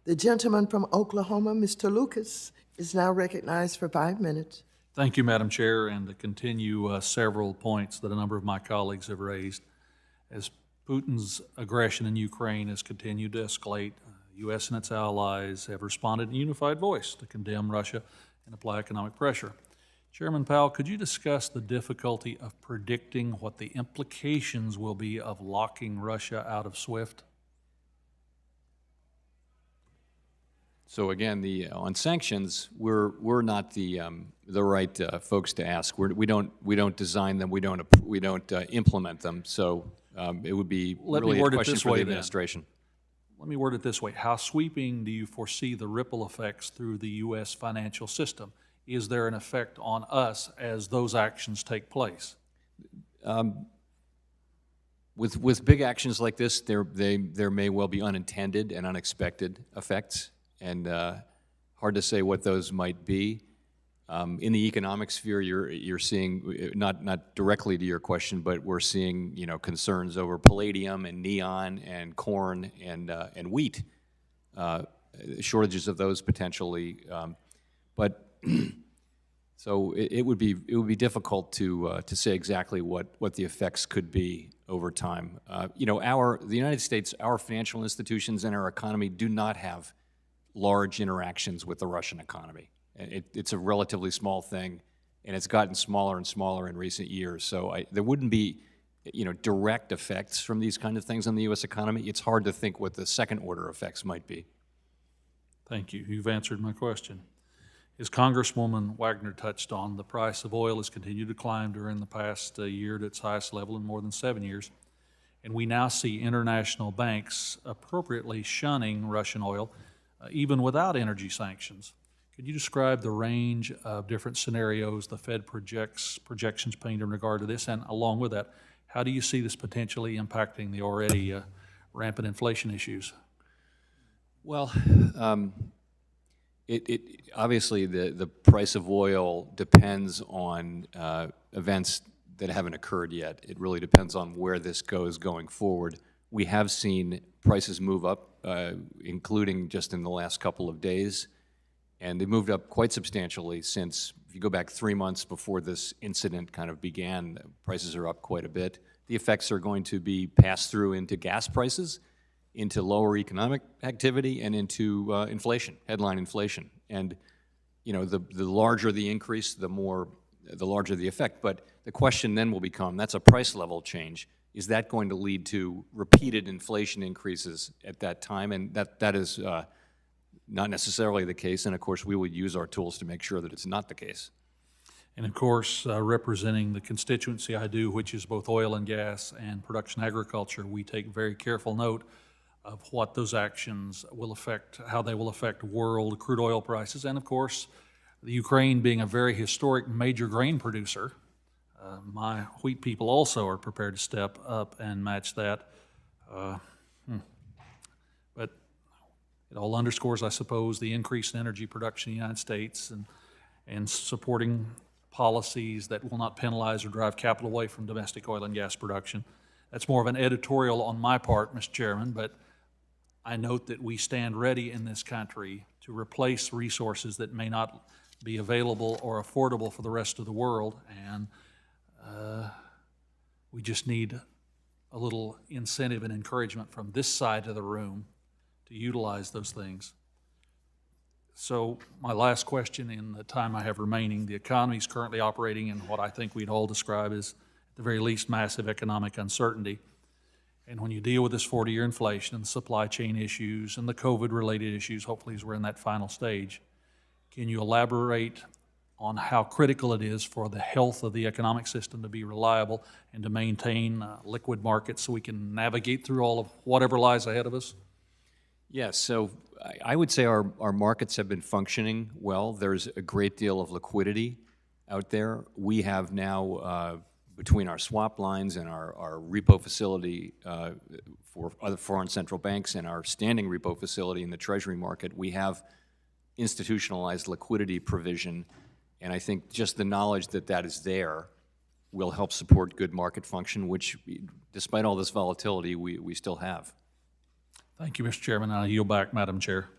The gentleman from Oklahoma, Mr. Lucas, is now recognized for 5 minutes. Thank you, Madam Chair, and to continue several points that a number of my colleagues have raised. As Putin's aggression in Ukraine has continued to escalate, the U.S. and its allies have responded in a unified voice to condemn Russia and apply economic pressure. Chairman Powell, could you discuss the difficulty of predicting what the implications will be of locking Russia out of SWIFT? So again, on sanctions, we're not the right folks to ask. We don't design them. We don't implement them. So it would be really a question for the administration. Let me word it this way. How sweeping do you foresee the ripple effects through the U.S. financial system? Is there an effect on us as those actions take place? With big actions like this, there may well be unintended and unexpected effects, and hard to say what those might be. In the economic sphere, you're seeing, not directly to your question, but we're seeing concerns over palladium and neon and corn and wheat, shortages of those potentially, but so it would be difficult to say exactly what the effects could be over time. The United States, our financial institutions and our economy do not have large interactions with the Russian economy. It's a relatively small thing, and it's gotten smaller and smaller in recent years. So there wouldn't be, direct effects from these kind of things on the U.S. economy. It's hard to think what the second-order effects might be. Thank you. You've answered my question. As Congresswoman Wagner touched on, the price of oil has continued to climb during the past year to its highest level in more than 7 years. And we now see international banks appropriately shunning Russian oil, even without energy sanctions. Could you describe the range of different scenarios the Fed projections paint in regard to this? And along with that, how do you see this potentially impacting the already rampant inflation issues? Well, obviously the price of oil depends on events that haven't occurred yet. It really depends on where this goes going forward. We have seen prices move up, including just in the last couple of days. And they moved up quite substantially since, if you go back 3 months before this incident kind of began, prices are up quite a bit. The effects are going to be passed through into gas prices, into lower economic activity, and into inflation, headline inflation. And the larger the increase, the larger the effect. But the question then will become, that's a price level change. Is that going to lead to repeated inflation increases at that time? And that is not necessarily the case, and of course we would use our tools to make sure that it's not the case. And of course, representing the constituency I do, which is both oil and gas and production agriculture, we take very careful note of what those actions will affect, how they will affect world crude oil prices, and of course, the Ukraine being a very historic major grain producer, my wheat people also are prepared to step up and match that. But it all underscores, I suppose, the increase in energy production in the United States and supporting policies that will not penalize or drive capital away from domestic oil and gas production. That's more of an editorial on my part, Mr. Chairman, but I note that we stand ready in this country to replace resources that may not be available or affordable for the rest of the world, and we just need a little incentive and encouragement from this side of the room to utilize those things. So my last question in the time I have remaining, the economy is currently operating in what I think we'd all describe as, at the very least, massive economic uncertainty. And when you deal with this 40-year inflation and supply chain issues and the COVID-related issues, hopefully as we're in that final stage, can you elaborate on how critical it is for the health of the economic system to be reliable and to maintain liquid markets so we can navigate through all of whatever lies ahead of us? Yes, so I would say our markets have been functioning well. There's a great deal of liquidity out there. We have now, between our swap lines and our repo facility for other foreign central banks and our standing repo facility in the Treasury market, we have institutionalized liquidity provision. And I think just the knowledge that that is there will help support good market function, which, despite all this volatility, we still have. Thank you, Mr. Chairman. I yield back, Madam Chair.